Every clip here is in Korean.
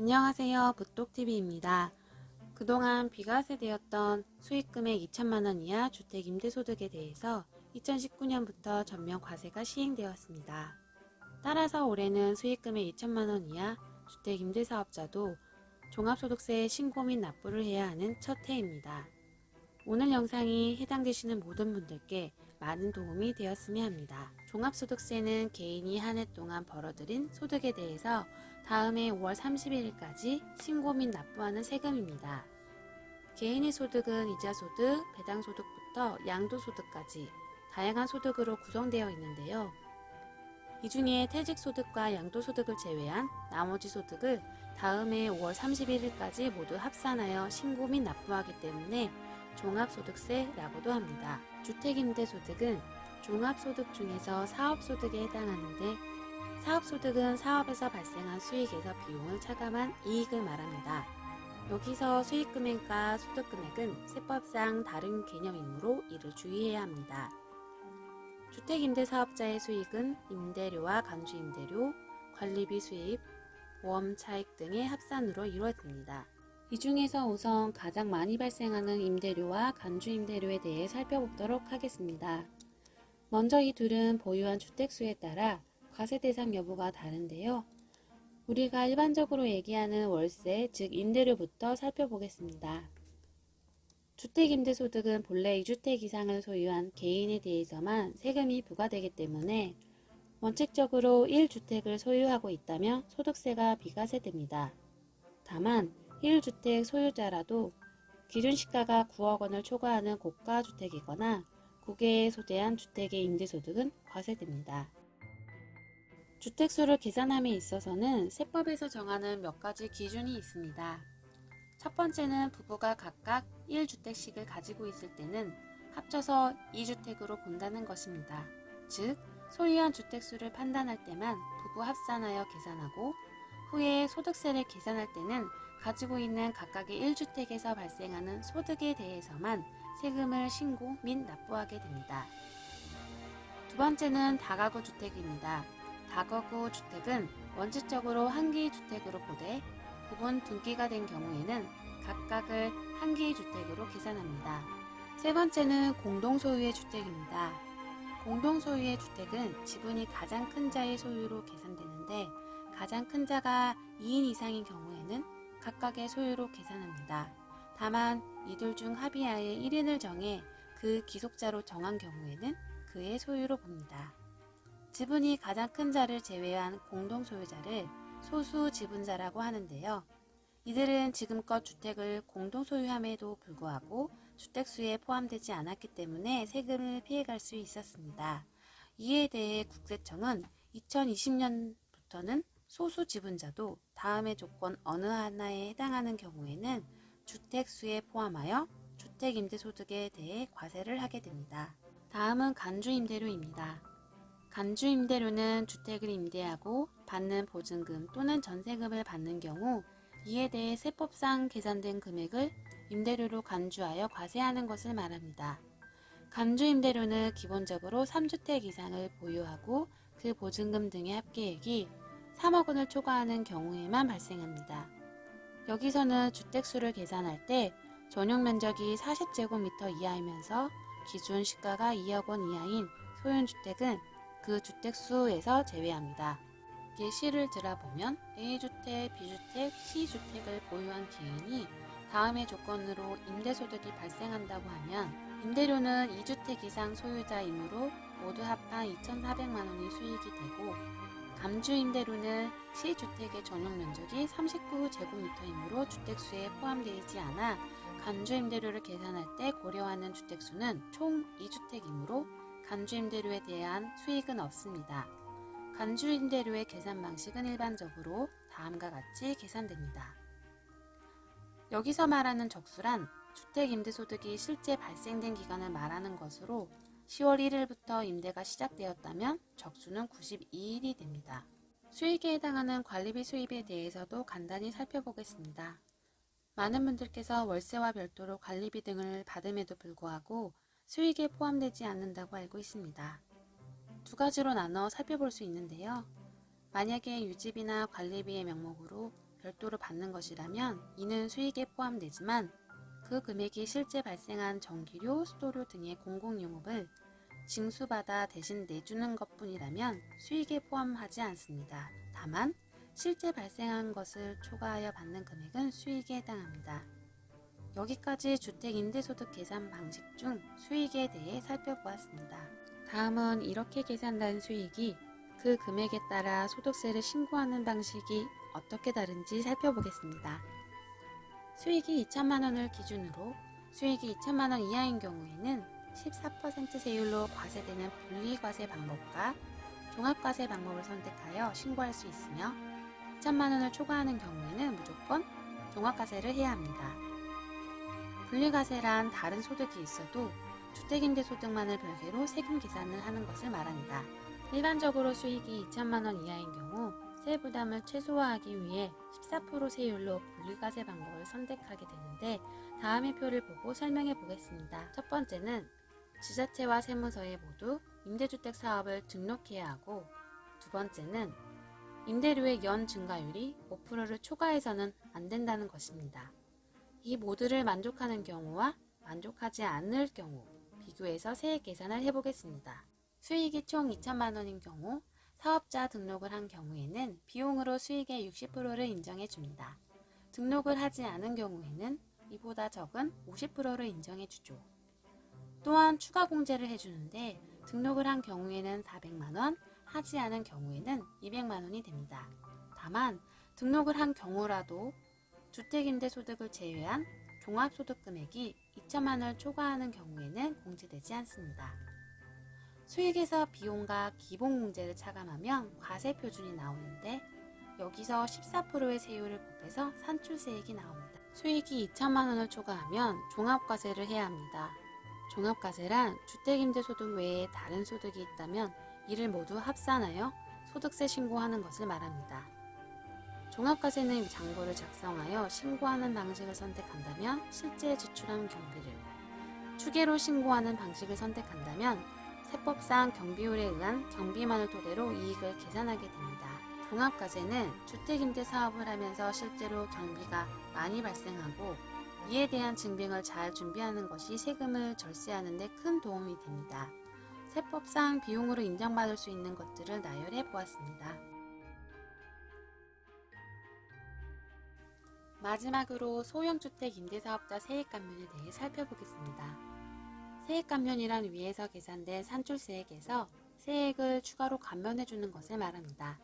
안녕하세요. 북독TV입니다. 그동안 비과세되었던 수익금액 2천만원 이하 주택 임대소득에 대해서 2019년부터 전면 과세가 시행되었습니다. 따라서 올해는 수익금액 2천만원 이하 주택 임대사업자도 종합소득세 신고 및 납부를 해야 하는 첫 해입니다. 오늘 영상이 해당되시는 모든 분들께 많은 도움이 되었으면 합니다. 종합소득세는 개인이 한 해 동안 벌어들인 소득에 대해서 다음해 5월 31일까지 신고 및 납부하는 세금입니다. 개인의 소득은 이자소득, 배당소득부터 양도소득까지 다양한 소득으로 구성되어 있는데요. 이 중에 퇴직소득과 양도소득을 제외한 나머지 소득을 다음해 5월 31일까지 모두 합산하여 신고 및 납부하기 때문에 종합소득세라고도 합니다. 주택임대소득은 종합소득 중에서 사업소득에 해당하는데 사업소득은 사업에서 발생한 수익에서 비용을 차감한 이익을 말합니다. 여기서 수익금액과 소득금액은 세법상 다른 개념이므로 이를 주의해야 합니다. 주택임대사업자의 수익은 임대료와 간주임대료, 관리비 수입, 보험 차익 등의 합산으로 이루어집니다. 이 중에서 우선 가장 많이 발생하는 임대료와 간주임대료에 대해 살펴보도록 하겠습니다. 먼저 이 둘은 보유한 주택수에 따라 과세 대상 여부가 다른데요. 우리가 일반적으로 얘기하는 월세, 즉 임대료부터 살펴보겠습니다. 주택임대소득은 본래 2주택 이상을 소유한 개인에 대해서만 세금이 부과되기 때문에 원칙적으로 1주택을 소유하고 있다면 소득세가 비과세됩니다. 다만 1주택 소유자라도 기준시가가 9억 원을 초과하는 고가주택이거나 국외에 소재한 주택의 임대소득은 과세됩니다. 주택수를 계산함에 있어서는 세법에서 정하는 몇 가지 기준이 있습니다. 첫 번째는 부부가 각각 1주택씩을 가지고 있을 때는 합쳐서 2주택으로 본다는 것입니다. 즉, 소유한 주택수를 판단할 때만 부부 합산하여 계산하고 후에 소득세를 계산할 때는 가지고 있는 각각의 1주택에서 발생하는 소득에 대해서만 세금을 신고 및 납부하게 됩니다. 두 번째는 다가구 주택입니다. 다가구 주택은 원칙적으로 한 개의 주택으로 보되 부분 등기가 된 경우에는 각각을 한 개의 주택으로 계산합니다. 세 번째는 공동소유의 주택입니다. 공동소유의 주택은 지분이 가장 큰 자의 소유로 계산되는데 가장 큰 자가 2인 이상인 경우에는 각각의 소유로 계산합니다. 다만 이들 중 합의하에 1인을 정해 그 기속자로 정한 경우에는 그의 소유로 봅니다. 지분이 가장 큰 자를 제외한 공동소유자를 소수지분자라고 하는데요. 이들은 지금껏 주택을 공동소유함에도 불구하고 주택수에 포함되지 않았기 때문에 세금을 피해갈 수 있었습니다. 이에 대해 국세청은 2020년부터는 소수지분자도 다음의 조건 어느 하나에 해당하는 경우에는 주택수에 포함하여 주택임대소득에 대해 과세를 하게 됩니다. 다음은 간주임대료입니다. 간주임대료는 주택을 임대하고 받는 보증금 또는 전세금을 받는 경우 이에 대해 세법상 계산된 금액을 임대료로 간주하여 과세하는 것을 말합니다. 간주임대료는 기본적으로 3주택 이상을 보유하고 그 보증금 등의 합계액이 3억 원을 초과하는 경우에만 발생합니다. 여기서는 주택수를 계산할 때 전용 면적이 40제곱미터 이하이면서 기준 시가가 2억 원 이하인 소형주택은 그 주택수에서 제외합니다. 예시를 들어보면 A주택, B주택, C주택을 보유한 개인이 다음의 조건으로 임대소득이 발생한다고 하면 임대료는 2주택 이상 소유자이므로 모두 합한 2,400만원이 수익이 되고 감주임대료는 C주택의 전용 면적이 39제곱미터이므로 주택수에 포함되지 않아 간주임대료를 계산할 때 고려하는 주택수는 총 2주택이므로 간주임대료에 대한 수익은 없습니다. 간주임대료의 계산 방식은 일반적으로 다음과 같이 계산됩니다. 여기서 말하는 적수란 주택임대소득이 실제 발생된 기간을 말하는 것으로 10월 1일부터 임대가 시작되었다면 적수는 92일이 됩니다. 수익에 해당하는 관리비 수입에 대해서도 간단히 살펴보겠습니다. 많은 분들께서 월세와 별도로 관리비 등을 받음에도 불구하고 수익에 포함되지 않는다고 알고 있습니다. 두 가지로 나눠 살펴볼 수 있는데요. 만약에 유지비나 관리비의 명목으로 별도로 받는 것이라면 이는 수익에 포함되지만 그 금액이 실제 발생한 전기료, 수도료 등의 공공용업을 징수받아 대신 내주는 것뿐이라면 수익에 포함하지 않습니다. 다만 실제 발생한 것을 초과하여 받는 금액은 수익에 해당합니다. 여기까지 주택임대소득 계산 방식 중 수익에 대해 살펴보았습니다. 다음은 이렇게 계산된 수익이 그 금액에 따라 소득세를 신고하는 방식이 어떻게 다른지 살펴보겠습니다. 수익이 2천만 원을 기준으로 수익이 2천만 원 이하인 경우에는 14% 세율로 과세되는 분리과세 방법과 종합과세 방법을 선택하여 신고할 수 있으며 2천만 원을 초과하는 경우에는 무조건 종합과세를 해야 합니다. 분리과세란 다른 소득이 있어도 주택임대소득만을 별개로 세금 계산을 하는 것을 말합니다. 일반적으로 수익이 2천만 원 이하인 경우 세부담을 최소화하기 위해 14% 세율로 분리과세 방법을 선택하게 되는데 다음의 표를 보고 설명해 보겠습니다. 첫 번째는 지자체와 세무서에 모두 임대주택 사업을 등록해야 하고 두 번째는 임대료의 연 증가율이 5%를 초과해서는 안 된다는 것입니다. 이 모두를 만족하는 경우와 만족하지 않을 경우 비교해서 세액 계산을 해보겠습니다. 수익이 총 2천만 원인 경우 사업자 등록을 한 경우에는 비용으로 수익의 60%를 인정해 줍니다. 등록을 하지 않은 경우에는 이보다 적은 50%를 인정해 주죠. 또한 추가 공제를 해주는데 등록을 한 경우에는 400만 원, 하지 않은 경우에는 200만 원이 됩니다. 다만 등록을 한 경우라도 주택임대소득을 제외한 종합소득 금액이 2천만 원을 초과하는 경우에는 공제되지 않습니다. 수익에서 비용과 기본공제를 차감하면 과세표준이 나오는데 여기서 14%의 세율을 곱해서 산출세액이 나옵니다. 수익이 2천만 원을 초과하면 종합과세를 해야 합니다. 종합과세란 주택임대소득 외에 다른 소득이 있다면 이를 모두 합산하여 소득세 신고하는 것을 말합니다. 종합과세는 장부를 작성하여 신고하는 방식을 선택한다면 실제 지출한 경비를, 추계로 신고하는 방식을 선택한다면 세법상 경비율에 의한 경비만을 토대로 이익을 계산하게 됩니다. 종합과세는 주택임대 사업을 하면서 실제로 경비가 많이 발생하고 이에 대한 증빙을 잘 준비하는 것이 세금을 절세하는 데 큰 도움이 됩니다. 세법상 비용으로 인정받을 수 있는 것들을 나열해 보았습니다. 마지막으로 소형주택 임대사업자 세액감면에 대해 살펴보겠습니다. 세액감면이란 위에서 계산된 산출세액에서 세액을 추가로 감면해주는 것을 말합니다.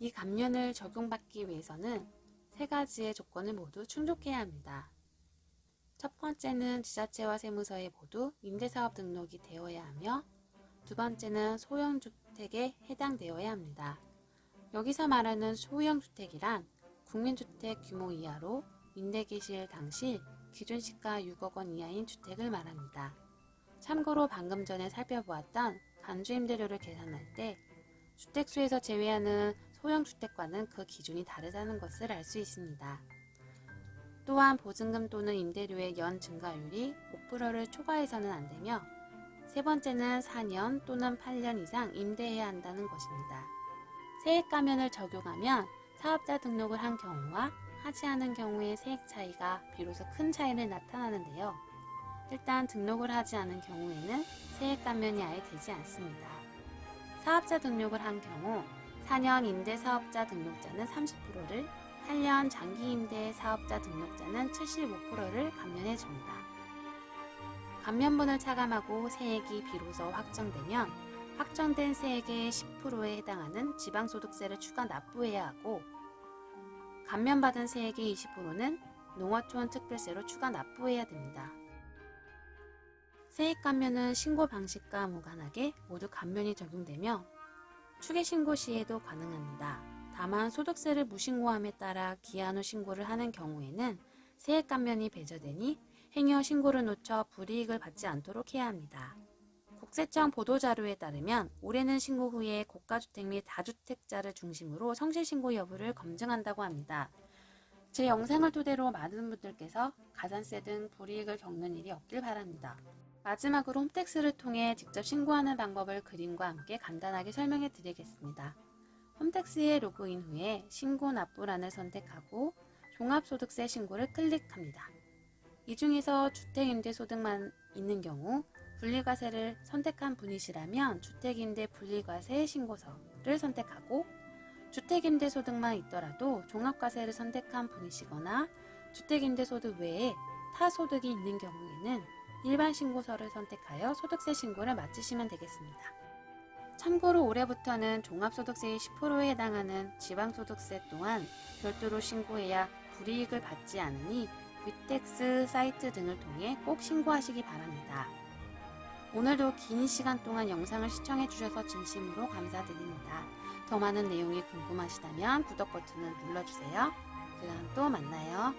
이 감면을 적용받기 위해서는 세 가지의 조건을 모두 충족해야 합니다. 첫 번째는 지자체와 세무서에 모두 임대사업 등록이 되어야 하며 두 번째는 소형주택에 해당되어야 합니다. 여기서 말하는 소형주택이란 국민주택 규모 이하로 임대 개시일 당시 기준 시가 6억 원 이하인 주택을 말합니다. 참고로 방금 전에 살펴보았던 간주임대료를 계산할 때 주택수에서 제외하는 소형주택과는 그 기준이 다르다는 것을 알 수 있습니다. 또한 보증금 또는 임대료의 연 증가율이 5%를 초과해서는 안 되며 세 번째는 4년 또는 8년 이상 임대해야 한다는 것입니다. 세액 감면을 적용하면 사업자 등록을 한 경우와 하지 않은 경우의 세액 차이가 비로소 큰 차이를 나타나는데요. 일단 등록을 하지 않은 경우에는 세액 감면이 아예 되지 않습니다. 사업자 등록을 한 경우 4년 임대 사업자 등록자는 30%를, 8년 장기 임대 사업자 등록자는 75%를 감면해 줍니다. 감면분을 차감하고 세액이 비로소 확정되면 확정된 세액의 10%에 해당하는 지방소득세를 추가 납부해야 하고 감면받은 세액의 20%는 농어촌 특별세로 추가 납부해야 됩니다. 세액 감면은 신고 방식과 무관하게 모두 감면이 적용되며 추계 신고 시에도 가능합니다. 다만 소득세를 무신고함에 따라 기한 후 신고를 하는 경우에는 세액 감면이 배제되니 행여 신고를 놓쳐 불이익을 받지 않도록 해야 합니다. 국세청 보도자료에 따르면 올해는 신고 후에 고가주택 및 다주택자를 중심으로 성실신고 여부를 검증한다고 합니다. 제 영상을 토대로 많은 분들께서 가산세 등 불이익을 겪는 일이 없길 바랍니다. 마지막으로 홈택스를 통해 직접 신고하는 방법을 그림과 함께 간단하게 설명해 드리겠습니다. 홈택스에 로그인 후에 신고 납부란을 선택하고 종합소득세 신고를 클릭합니다. 이 중에서 주택임대소득만 있는 경우 분리과세를 선택한 분이시라면 주택임대 분리과세 신고서를 선택하고 주택임대소득만 있더라도 종합과세를 선택한 분이시거나 주택임대소득 외에 타 소득이 있는 경우에는 일반 신고서를 선택하여 소득세 신고를 마치시면 되겠습니다. 참고로 올해부터는 종합소득세의 10%에 해당하는 지방소득세 또한 별도로 신고해야 불이익을 받지 않으니 위텍스 사이트 등을 통해 꼭 신고하시기 바랍니다. 오늘도 긴 시간 동안 영상을 시청해 주셔서 진심으로 감사드립니다. 더 많은 내용이 궁금하시다면 구독 버튼을 눌러주세요. 그럼 또 만나요.